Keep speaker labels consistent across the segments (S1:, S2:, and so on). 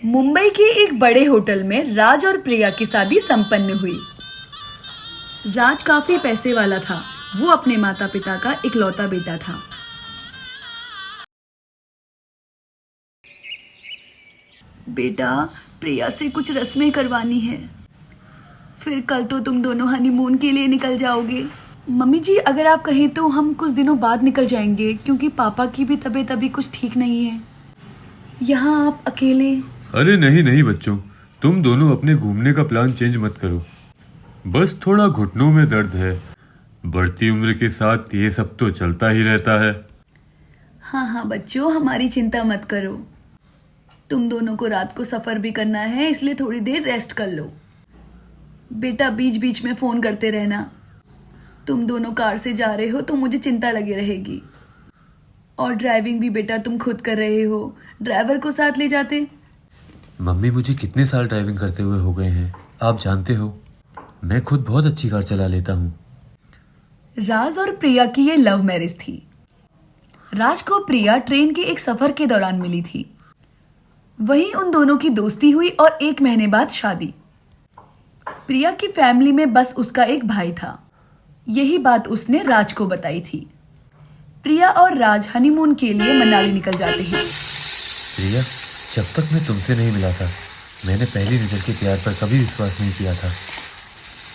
S1: मुंबई के एक बड़े होटल में राज और प्रिया की शादी संपन्न हुई। राज काफी पैसे वाला था। वो अपने माता पिता का इकलौता बेटा था। बेटा, प्रिया से कुछ रस्में करवानी है, फिर कल तो तुम दोनों हनीमून के लिए निकल जाओगे। मम्मी जी, अगर आप कहें तो हम कुछ दिनों बाद निकल जाएंगे, क्योंकि पापा की भी तबीयत अभी कुछ ठीक नहीं है। यहाँ आप अकेले।
S2: अरे नहीं नहीं बच्चों, तुम दोनों अपने घूमने का प्लान चेंज मत करो। बस थोड़ा घुटनों में दर्द है। बढ़ती उम्र के साथ ये सब तो चलता ही रहता है।
S1: हाँ हाँ बच्चों, हमारी चिंता मत करो। तुम दोनों को रात को सफ़र भी करना है, इसलिए थोड़ी देर रेस्ट कर लो। बेटा, बीच बीच में फ़ोन करते रहना। तुम दोनों कार से जा रहे हो तो मुझे चिंता लगी रहेगी। और ड्राइविंग भी बेटा तुम खुद कर रहे हो, ड्राइवर को साथ ले जाते।
S2: मम्मी, मुझे कितने साल ड्राइविंग करते हुए हो गए हैं, आप जानते हो। मैं खुद बहुत अच्छी कार चला लेता हूँ।
S1: राज और प्रिया की ये लव मैरिज थी। राज को प्रिया ट्रेन के एक सफ़र के दौरान मिली थी। वहीं उन दोनों की दोस्ती हुई और 1 महीने बाद शादी। प्रिया की फैमिली में बस उसका एक भाई था। यही बात उसने राज को बताई थी। प्रिया और राज हनीमून के लिए मनाली निकल जाते हैं।
S2: प्रिया, जब तक मैं तुमसे नहीं मिला था, मैंने पहली नज़र के प्यार पर कभी विश्वास नहीं किया था।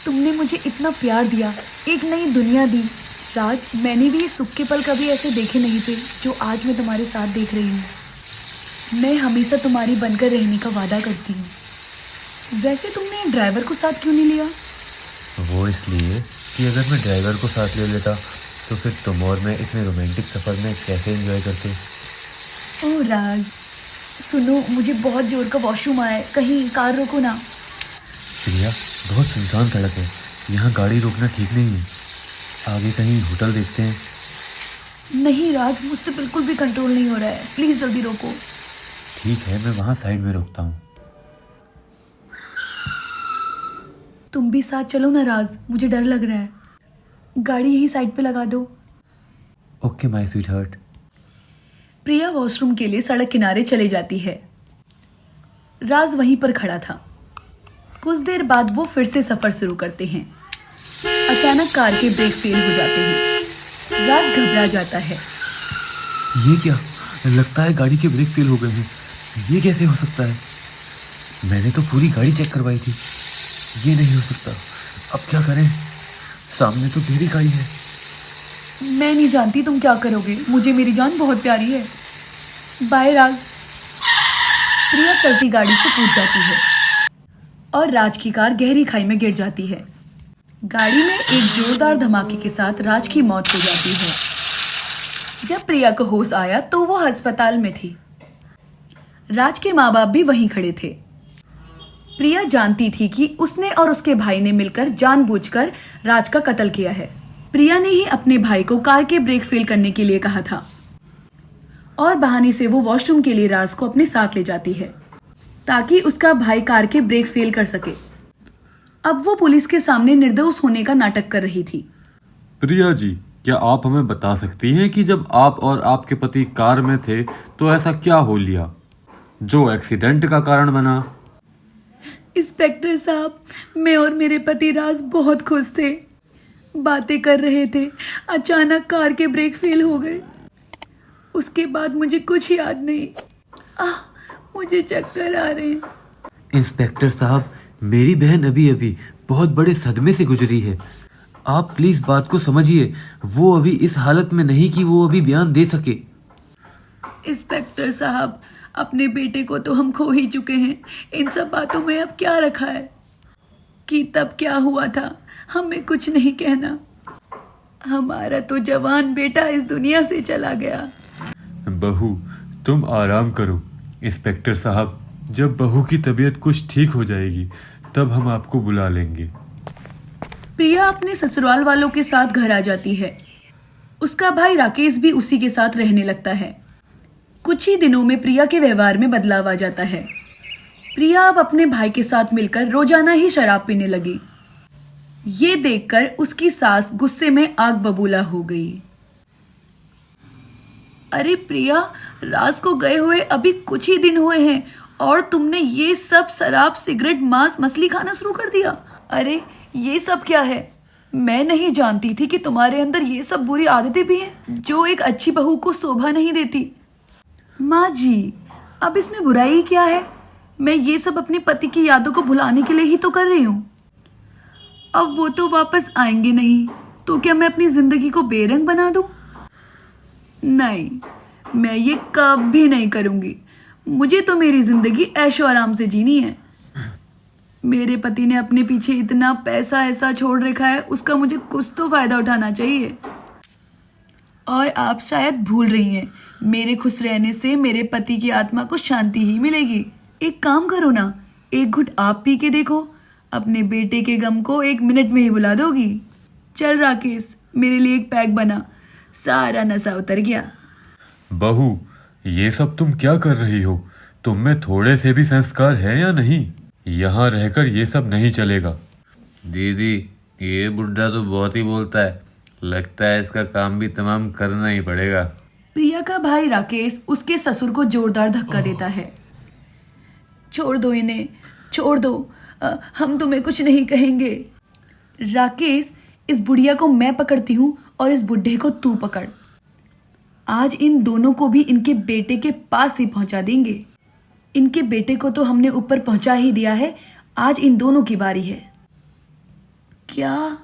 S1: तुमने मुझे इतना प्यार दिया, एक नई दुनिया दी। राज, मैंने भी ये सुख के पल कभी ऐसे देखे नहीं थे जो आज मैं तुम्हारे साथ देख रही हूँ। मैं हमेशा तुम्हारी बनकर रहने का वादा करती हूँ। वैसे तुमने ड्राइवर को साथ क्यों नहीं लिया?
S2: वो इसलिए कि अगर मैं ड्राइवर को साथ ले लेता तो फिर तुम और मैं इतने रोमांटिक सफ़र में कैसे एंजॉय करते।
S1: ओह राज, सुनो, मुझे बहुत जोर का वॉशरूम आया है, कहीं कार रोको ना।
S2: प्रिया, बहुत सुनसान सड़क है, यहाँ गाड़ी रोकना ठीक नहीं है। आगे कहीं होटल देखते हैं।
S1: नहीं राज, मुझसे बिल्कुल भी कंट्रोल नहीं हो रहा है, प्लीज़ जल्दी रोको।
S2: ठीक है, मैं वहाँ साइड में रोकता हूँ।
S1: तुम भी साथ चलो ना राज, मुझे डर लग रहा है। गाड़ी यहीं साइड पे लगा दो।
S2: Okay my sweet heart.
S1: Priya washroom के लिए सड़क किनारे चली जाती है। राज वहीं पर खड़ा था। कुछ देर बाद वो फिर से सफर शुरू करते हैं। अचानक कार के ब्रेक फेल हो जाते हैं। राज घबरा जाता है।
S2: ये क्या? लगता है गाड़ी के ब्रेक फेल हो गए हैं। ये कैसे हो सकता है? मैंने तो पूरी गाड़ी चेक करवाई थी। ये नहीं हो सकता। अब क्या करें? सामने तो गहरी खाई है।
S1: मैं नहीं जानती तुम क्या करोगे, मुझे मेरी जान बहुत प्यारी है। बाय राज। प्रिया चलती गाड़ी से कूद जाती है और राज की कार गहरी खाई में गिर जाती है। गाड़ी में एक जोरदार धमाके के साथ राज की मौत हो जाती है। जब प्रिया को होश आया तो वो अस्पताल में थी। राज के माँ बाप भी वहीं खड़े थे। प्रिया जानती थी कि उसने और उसके भाई ने मिलकर जानबूझकर राज का कत्ल किया है। प्रिया ने ही अपने भाई को कार के ब्रेक फेल करने के लिए कहा था और बहाने से वो वॉशरूम के लिए राज को अपने साथ ले जाती है ताकि उसका भाई कार के ब्रेक फेल कर सके। अब वो पुलिस के सामने निर्दोष होने का नाटक कर रही थी।
S2: प्रिया जी, क्या आप हमें बता सकती हैं कि जब आप और आपके पति कार में थे तो ऐसा क्या हो लिया जो एक्सीडेंट का कारण बना?
S1: इंस्पेक्टर साहब, मैं और मेरे पति राज बहुत खुश थे, बातें कर रहे थे। अचानक कार के ब्रेक फेल हो गए। उसके बाद मुझे कुछ याद नहीं। मुझे चक्कर आ रहे हैं।
S2: इंस्पेक्टर साहब, मेरी बहन अभी अभी बहुत बड़े सदमे से गुजरी है। आप प्लीज बात को समझिए। वो अभी इस हालत में नहीं कि वो अभी बयान दे सके।
S1: इंस्पेक्टर साहब, अपने बेटे को तो हम खो ही चुके हैं। इन सब बातों में अब क्या रखा है कि तब क्या हुआ था, हमें कुछ नहीं कहना। हमारा तो जवान बेटा इस दुनिया से चला गया।
S2: बहू, तुम आराम करो। इंस्पेक्टर साहब, जब बहू की तबीयत कुछ ठीक हो जाएगी तब हम आपको बुला लेंगे।
S1: प्रिया अपने ससुराल वालों के साथ घर आ जाती है। उसका भाई राकेश भी उसी के साथ रहने लगता है। कुछ ही दिनों में प्रिया के व्यवहार में बदलाव आ जाता है। प्रिया अब अपने भाई के साथ मिलकर रोजाना ही शराब पीने लगी। ये देखकर उसकी सास गुस्से में आग बबूला हो गई। अरे प्रिया, राज को गए हुए अभी कुछ ही दिन हुए हैं और तुमने ये सब शराब, सिगरेट, मांस, मछली खाना शुरू कर दिया। अरे ये सब क्या है? मैं नहीं जानती थी कि तुम्हारे अंदर ये सब बुरी आदतें भी हैं जो एक अच्छी बहू को शोभा नहीं देती। माँ जी, अब इसमें बुराई क्या है? मैं ये सब अपने पति की यादों को भुलाने के लिए ही तो कर रही हूँ। अब वो तो वापस आएंगे नहीं, तो क्या मैं अपनी जिंदगी को बेरंग बना दूं? नहीं, मैं ये कभी नहीं करूंगी। मुझे तो मेरी जिंदगी ऐशो आराम से जीनी है। मेरे पति ने अपने पीछे इतना पैसा ऐसा छोड़ रखा है, उसका मुझे कुछ तो फायदा उठाना चाहिए। और आप शायद भूल रही हैं, मेरे खुश रहने से मेरे पति की आत्मा को शांति ही मिलेगी। एक काम करो ना, एक घुट आप पी के देखो, अपने बेटे के गम को 1 मिनट में ही भुला दोगी। चल राकेश, मेरे लिए एक पैक बना, सारा नशा उतर गया।
S2: बहू, ये सब तुम क्या कर रही हो? तुम में थोड़े से भी संस्कार है या नहीं? यहाँ रहकर ये सब नहीं चलेगा।
S3: दीदी, ये बुढ़ा तो बहुत ही बोलता है, लगता है इसका काम भी तमाम करना ही पड़ेगा।
S1: प्रिया का भाई राकेश उसके ससुर को जोरदार धक्का देता है। छोड़ दो इन्हें, छोड़ दो, हम तुम्हें कुछ नहीं कहेंगे। राकेश, इस बुढ़िया को मैं पकड़ती हूँ और इस बुढ़े को तू पकड़। आज इन दोनों को भी इनके बेटे के पास ही पहुंचा देंगे। इनके बेटे को तो हमने ऊपर पहुंचा ही दिया है, आज इन दोनों की बारी है। क्या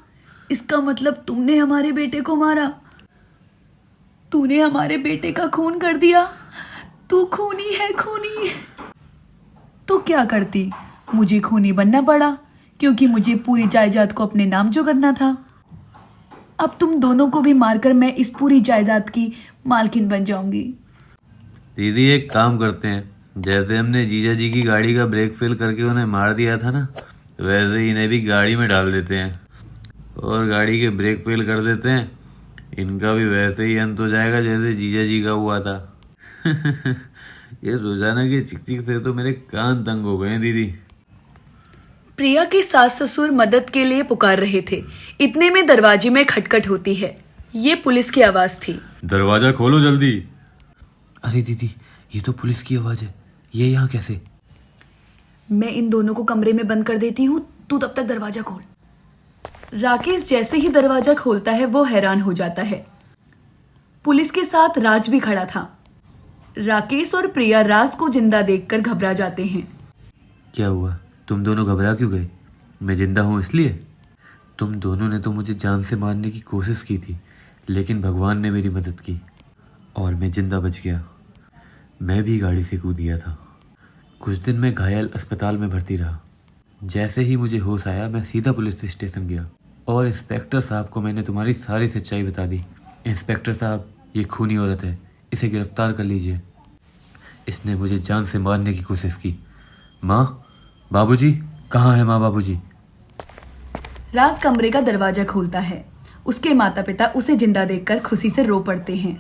S1: इसका मतलब तुमने हमारे बेटे को मारा? तूने हमारे बेटे का खून कर दिया? तू खूनी है, खूनी। तो क्या करती? मुझे खूनी बनना पड़ा, क्योंकि मुझे पूरी जायदाद को अपने नाम जो करना था। अब तुम दोनों को भी मारकर मैं इस पूरी जायदाद की मालकिन बन जाऊंगी।
S3: दीदी, एक काम करते हैं, जैसे हमने जीजा जी की गाड़ी का ब्रेक फेल करके उन्हें मार दिया था ना, वैसे इन्हें भी गाड़ी में डाल देते हैं और गाड़ी के ब्रेक फेल कर देते हैं। इनका भी वैसे ही अंत हो जाएगा जैसे जीजा जी का हुआ था। ये रोजाना की चिक-चिक से तो मेरे कान तंग हो गए हैं दीदी।
S1: प्रिया के सास ससुर मदद के लिए पुकार रहे थे, इतने में दरवाजे में खटखट होती है। ये पुलिस की आवाज थी।
S2: दरवाजा खोलो जल्दी।
S4: अरे दीदी, ये तो पुलिस की आवाज है, ये यहाँ कैसे?
S1: मैं इन दोनों को कमरे में बंद कर देती हूँ, तू तब तक दरवाजा खोल। राकेश जैसे ही दरवाजा खोलता है वो हैरान हो जाता है। पुलिस के साथ राज भी खड़ा था। राकेश और प्रिया राज को जिंदा देखकर घबरा जाते हैं।
S4: क्या हुआ? तुम दोनों घबरा क्यों गए? मैं जिंदा हूँ इसलिए? तुम दोनों ने तो मुझे जान से मारने की कोशिश की थी, लेकिन भगवान ने मेरी मदद की और मैं जिंदा बच गया। मैं भी गाड़ी से कूद गया था। कुछ दिन मैं घायल अस्पताल में भर्ती रहा। जैसे ही मुझे होश आया, मैं सीधा पुलिस स्टेशन गया और इंस्पेक्टर साहब को मैंने तुम्हारी सारी सच्चाई बता दी। इंस्पेक्टर साहब, ये खूनी औरत है, इसे गिरफ्तार कर लीजिए। इसने मुझे जान से मारने की कोशिश की। माँ, बाबूजी, कहाँ है माँ, बाबूजी?
S1: राज कमरे का दरवाजा खोलता है। उसके माता पिता उसे जिंदा देखकर खुशी से रो पड़ते हैं।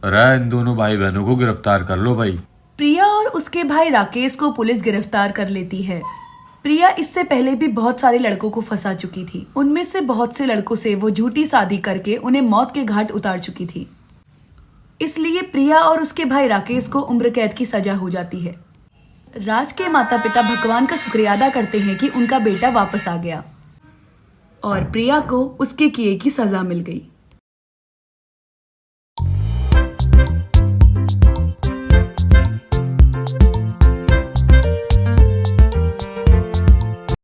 S2: अरे इन दोनों भाई बहनों को गिरफ्तार कर लो भाई।
S1: प्रिया और उसके भाई राकेश को पुलिस गिरफ्तार कर लेती है। प्रिया इससे पहले भी बहुत सारे लड़कों को फंसा चुकी थी। उनमें से बहुत से लड़कों से वो झूठी शादी करके उन्हें मौत के घाट उतार चुकी थी। इसलिए प्रिया और उसके भाई राकेश को उम्र कैद की सजा हो जाती है। राज के माता पिता भगवान का शुक्रिया अदा करते हैं कि उनका बेटा वापस आ गया और प्रिया को उसके किए की सजा मिल गई।